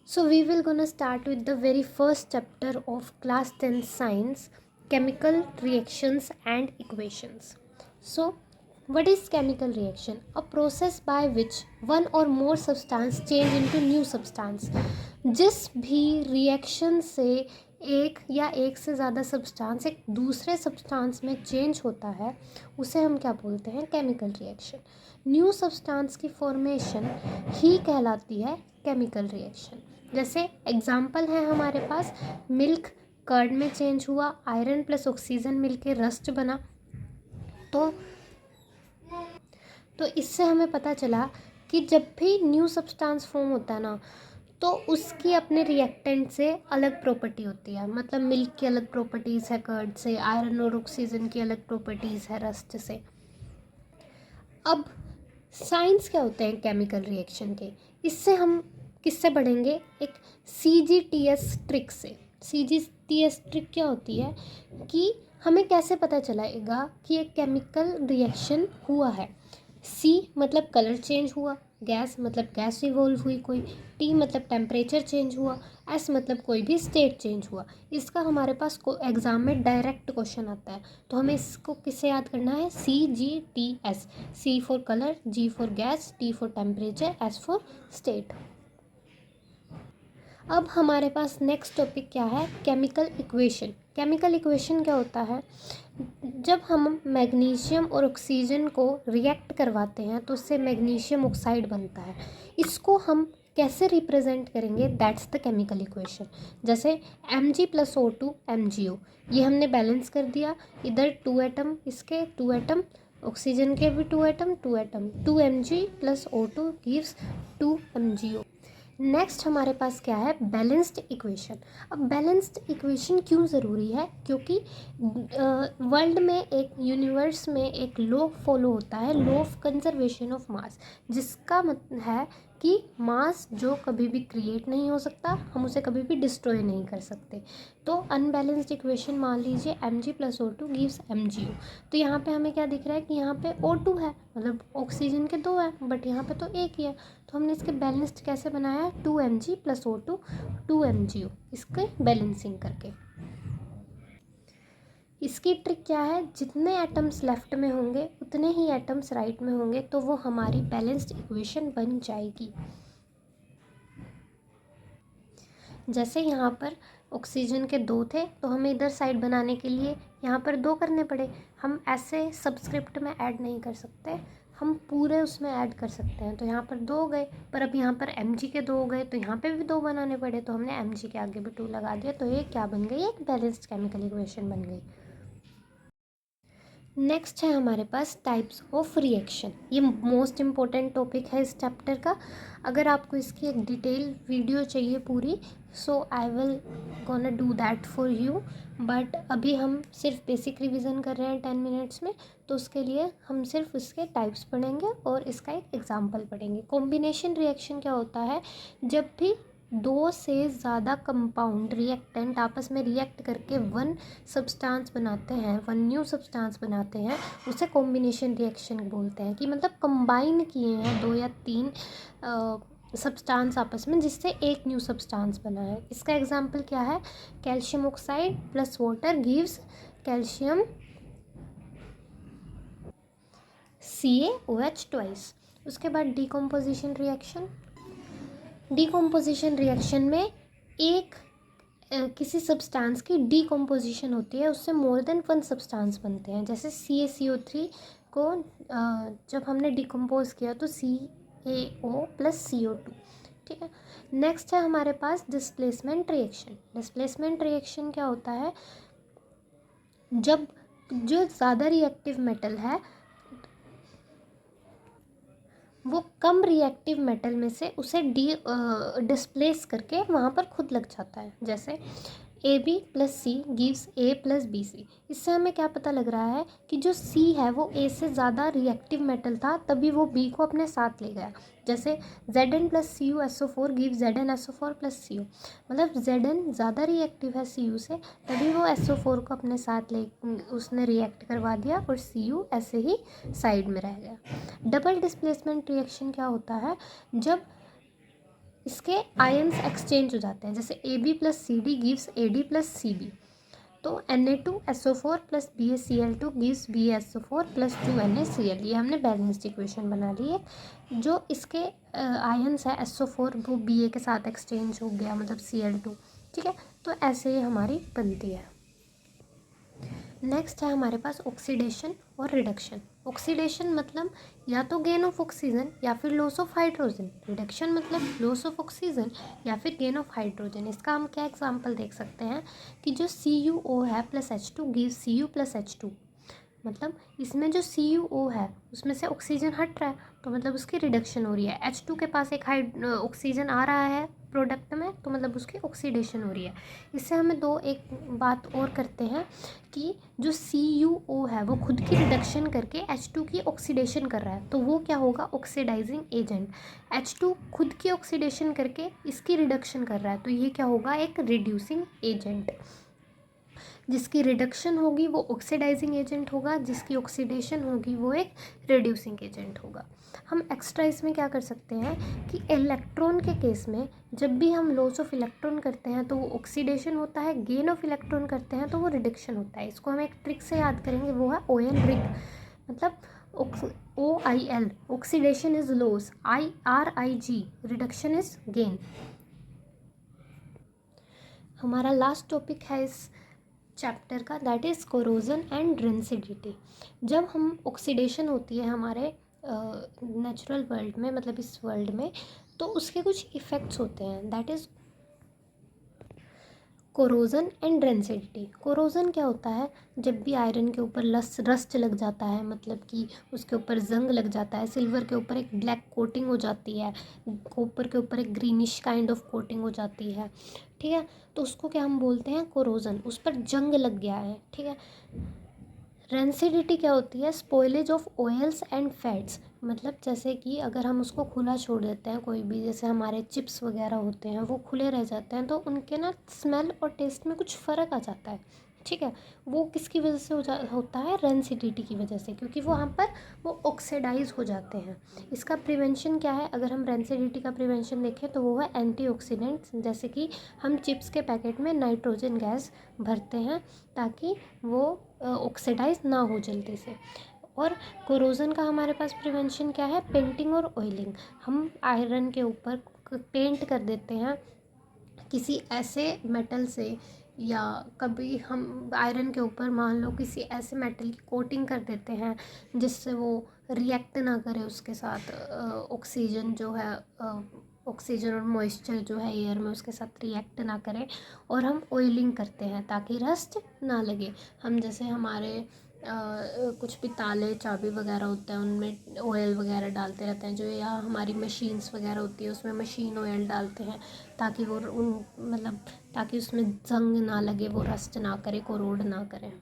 So we will gonna start with the very first chapter of class 10 science, chemical reactions and equations. So what is chemical reaction? A process by which one or more substance change into new substance. जिस भी reaction से एक या एक से ज़्यादा substance एक दूसरे सब्सटेंस में चेंज होता है उसे हम क्या बोलते हैं? Chemical reaction. न्यू सब्सटेंस की फॉर्मेशन ही कहलाती है केमिकल रिएक्शन। जैसे एग्जाम्पल है हमारे पास, मिल्क कर्ड में चेंज हुआ, आयरन प्लस ऑक्सीजन मिलके रस्ट बना। तो इससे हमें पता चला कि जब भी न्यू सब्सटेंस फॉर्म होता है ना, तो उसकी अपने रिएक्टेंट से अलग प्रॉपर्टी होती है। मतलब मिल्क की अलग प्रॉपर्टीज़ है कर्ड से, आयरन और ऑक्सीजन की अलग प्रॉपर्टीज़ है रस्ट से। अब साइंस क्या होते हैं केमिकल रिएक्शन के, इससे हम किससे पढ़ेंगे? एक CGTS ट्रिक से। CGTS ट्रिक क्या होती है कि हमें कैसे पता चलाएगा कि एक केमिकल रिएक्शन हुआ है। C मतलब कलर चेंज हुआ, गैस मतलब गैस इवॉल्व हुई कोई, T मतलब टेम्परेचर चेंज हुआ, S मतलब कोई भी स्टेट चेंज हुआ। इसका हमारे पास एग्ज़ाम में डायरेक्ट क्वेश्चन आता है, तो हमें इसको किससे याद करना है? CGTS। C for colour, G for gas, T for temperature, S for state. अब हमारे पास नेक्स्ट टॉपिक क्या है? Chemical equation. केमिकल इक्वेशन क्या होता है? जब हम मैग्नीशियम और ऑक्सीजन को रिएक्ट करवाते हैं तो उससे मैग्नीशियम ऑक्साइड बनता है। इसको हम कैसे रिप्रेजेंट करेंगे? That's the chemical equation. जैसे Mg + O2 MgO, ये हमने बैलेंस कर दिया। इधर 2 एटम, इसके 2 एटम, ऑक्सीजन के भी 2 atom, 2 atom, 2 Mg + O2 gives 2 MgO। Next हमारे पास क्या है? Balanced equation. अब बैलेंस्ड इक्वेशन क्यों ज़रूरी है? क्योंकि वर्ल्ड में, एक यूनिवर्स में एक लॉ फॉलो होता है, law of conservation of mass, जिसका मतलब है कि मास जो कभी भी क्रिएट नहीं हो सकता, हम उसे कभी भी डिस्ट्रॉय नहीं कर सकते। तो अनबैलेंस्ड इक्वेशन मान लीजिए Mg + O2 गिव्स MgO। तो यहाँ पे हमें क्या दिख रहा है कि यहाँ पे O2 है, मतलब ऑक्सीजन के 2 हैं, बट यहाँ पे तो एक ही है। तो हमने इसके बैलेंस्ड कैसे बनाया है? 2 Mg + O2 2 MgO, इसके बैलेंसिंग करके। इसकी ट्रिक क्या है? जितने एटम्स लेफ्ट में होंगे उतने ही एटम्स राइट में होंगे, तो वो हमारी बैलेंस्ड इक्वेशन बन जाएगी। जैसे यहाँ पर ऑक्सीजन के 2 थे, तो हमें इधर साइड बनाने के लिए यहाँ पर 2 करने पड़े। हम ऐसे सबस्क्रिप्ट में ऐड नहीं कर सकते, हम पूरे उसमें ऐड कर सकते हैं। तो यहाँ पर 2 गए, पर अब यहाँ पर Mg के 2 गए, तो यहाँ पे भी 2 बनाने पड़े, तो हमने Mg के आगे भी 2 लगा दिया। तो ये क्या बन गई? एक बैलेंस्ड केमिकल इक्वेशन बन गई। नेक्स्ट है हमारे पास टाइप्स ऑफ रिएक्शन। ये मोस्ट इम्पॉर्टेंट टॉपिक है इस चैप्टर का। अगर आपको इसकी एक डिटेल वीडियो चाहिए पूरी, so I will gonna do that for you, but अभी हम सिर्फ बेसिक रिवीजन कर रहे हैं 10 मिनट्स में, तो उसके लिए हम सिर्फ इसके टाइप्स पढ़ेंगे और इसका एक एग्जाम्पल पढ़ेंगे। कॉम्बिनेशन रिएक्शन क्या होता है? जब भी 2 से ज़्यादा कंपाउंड रिएक्टेंट आपस में रिएक्ट करके वन सब्सटेंस बनाते हैं, वन न्यू सब्सटेंस बनाते हैं, उसे कॉम्बिनेशन रिएक्शन बोलते हैं। कि मतलब कंबाइन किए हैं 2 या 3 सब्सटेंस आपस में, जिससे एक न्यू सब्सटेंस बना है। इसका एग्जांपल क्या है? Calcium oxide + water gives calcium CaOH twice. उसके बाद डिकम्पोजिशन रिएक्शन। डिकम्पोजिशन रिएक्शन में एक किसी सब्सटेंस की डिकम्पोजिशन होती है, उससे मोर देन 1 सब्सटेंस बनते हैं। जैसे CaCO3 को जब हमने डिकम्पोज किया तो CaO + CO2। ठीक है। नेक्स्ट है हमारे पास डिस्प्लेसमेंट रिएक्शन। डिस्प्लेसमेंट रिएक्शन क्या होता है? जब जो ज़्यादा रिएक्टिव मेटल है वो कम रिएक्टिव मेटल में से उसे डिस्प्लेस करके वहाँ पर खुद लग जाता है। जैसे AB + C gives A + BC। इससे हमें क्या पता लग रहा है कि जो C है वो A से ज़्यादा रिएक्टिव मेटल था, तभी वो B को अपने साथ ले गया। जैसे Zn + CuSO4 gives ZnSO4 + Cu। मतलब Zn ज़्यादा रिएक्टिव है Cu से, तभी वो SO4 को अपने साथ ले उसने रिएक्ट करवा दिया और Cu ऐसे ही साइड में रह गया। डबल डिस्प्लेसमेंट रिएक्शन क्या होता है? जब इसके आयन्स एक्सचेंज हो जाते हैं, जैसे AB + CD gives AD + CB। तो Na2SO4 + BaCl2 gives BaSO4 + 2NaCl। ये हमने बैलेंस्ड इक्वेशन बना ली है। जो इसके आयन्स है SO4 वो Ba के साथ एक्सचेंज हो गया, मतलब Cl2। ठीक है, तो ऐसे ही हमारी बनती है। नेक्स्ट है हमारे पास ऑक्सीडेशन और रिडक्शन। ऑक्सीडेशन मतलब या तो गेन ऑफ ऑक्सीजन या फिर लॉस ऑफ हाइड्रोजन। रिडक्शन मतलब लॉस ऑफ ऑक्सीजन या फिर गेन ऑफ हाइड्रोजन। इसका हम क्या एग्जांपल देख सकते हैं कि जो CuO है +H2 गिव्स Cu + H2। मतलब इसमें जो CuO है उसमें से ऑक्सीजन हट रहा है, तो मतलब उसकी रिडक्शन हो रही है। H2 के पास एक ऑक्सीजन आ रहा है प्रोडक्ट में, तो मतलब उसकी ऑक्सीडेशन हो रही है। इससे हमें एक बात और करते हैं कि जो CuO है वो खुद की रिडक्शन करके H2 की ऑक्सीडेशन कर रहा है, तो वो क्या होगा, ऑक्सीडाइजिंग एजेंट। H2 खुद की ऑक्सीडेशन करके इसकी रिडक्शन कर रहा है, तो ये क्या होगा, एक रिड्यूसिंग एजेंट। जिसकी रिडक्शन होगी वो ऑक्सीडाइजिंग एजेंट होगा, जिसकी ऑक्सीडेशन होगी वो एक रिड्यूसिंग एजेंट होगा। हम एक्स्ट्रा इसमें क्या कर सकते हैं कि इलेक्ट्रॉन के केस में जब भी हम लॉस ऑफ इलेक्ट्रॉन करते हैं तो वो ऑक्सीडेशन होता है, गेन ऑफ इलेक्ट्रॉन करते हैं तो वो रिडक्शन होता है। इसको हम एक ट्रिक से याद करेंगे, वो है OL रिग। मतलब OIL oxidation is loss, RIG reduction is gain. हमारा लास्ट टॉपिक है इस चैप्टर का, that is corrosion and rancidity. जब हम ऑक्सीडेशन होती है हमारे नेचुरल वर्ल्ड में, मतलब इस वर्ल्ड में, तो उसके कुछ इफ़ेक्ट्स होते हैं, that is corrosion and rancidity. Corrosion क्या होता है, जब भी आयरन के ऊपर रस्ट लग जाता है, मतलब कि उसके ऊपर जंग लग जाता है, सिल्वर के ऊपर एक ब्लैक कोटिंग हो जाती है, कॉपर के ऊपर एक ग्रीनिश काइंड ऑफ कोटिंग हो जाती है, ठीक है, तो उसको क्या हम बोलते हैं, कोरोजन। उस पर जंग लग गया है, ठीक है। रेंसिडिटी क्या होती है, spoilage of oils and fats. मतलब जैसे कि अगर हम उसको खुला छोड़ देते हैं, कोई भी, जैसे हमारे चिप्स वगैरह होते हैं वो खुले रह जाते हैं, तो उनके ना स्मेल और टेस्ट में कुछ फ़र्क आ जाता है, ठीक है। वो किसकी वजह से होता है, रेंसिडिटी की वजह से, क्योंकि वहाँ पर वो ऑक्सीडाइज हो जाते हैं। इसका प्रिवेंशन क्या है, अगर हम रेंसिडिटी का प्रिवेंशन देखें तो वो है एंटीऑक्सीडेंट्स। जैसे कि हम चिप्स के पैकेट में नाइट्रोजन गैस भरते हैं ताकि वो ऑक्सीडाइज ना हो जल्दी से। और कोरोजन का हमारे पास प्रिवेंशन क्या है, पेंटिंग और ऑयलिंग। हम आयरन के ऊपर पेंट कर देते हैं किसी ऐसे मेटल से, या कभी हम आयरन के ऊपर मान लो किसी ऐसे मेटल की कोटिंग कर देते हैं जिससे वो रिएक्ट ना करे उसके साथ ऑक्सीजन जो है, ऑक्सीजन और मॉइस्चर जो है एयर में उसके साथ रिएक्ट ना करे, और हम ऑयलिंग करते हैं ताकि रस्ट ना लगे। हम जैसे हमारे कुछ भी ताले चाबी वगैरह होते हैं उनमें ऑयल वगैरह डालते रहते हैं, जो या हमारी मशीन्स वगैरह होती है उसमें मशीन ऑयल डालते हैं ताकि वो मतलब ताकि उसमें जंग ना लगे, वो रस्ट ना करे, कोरोड ना करे।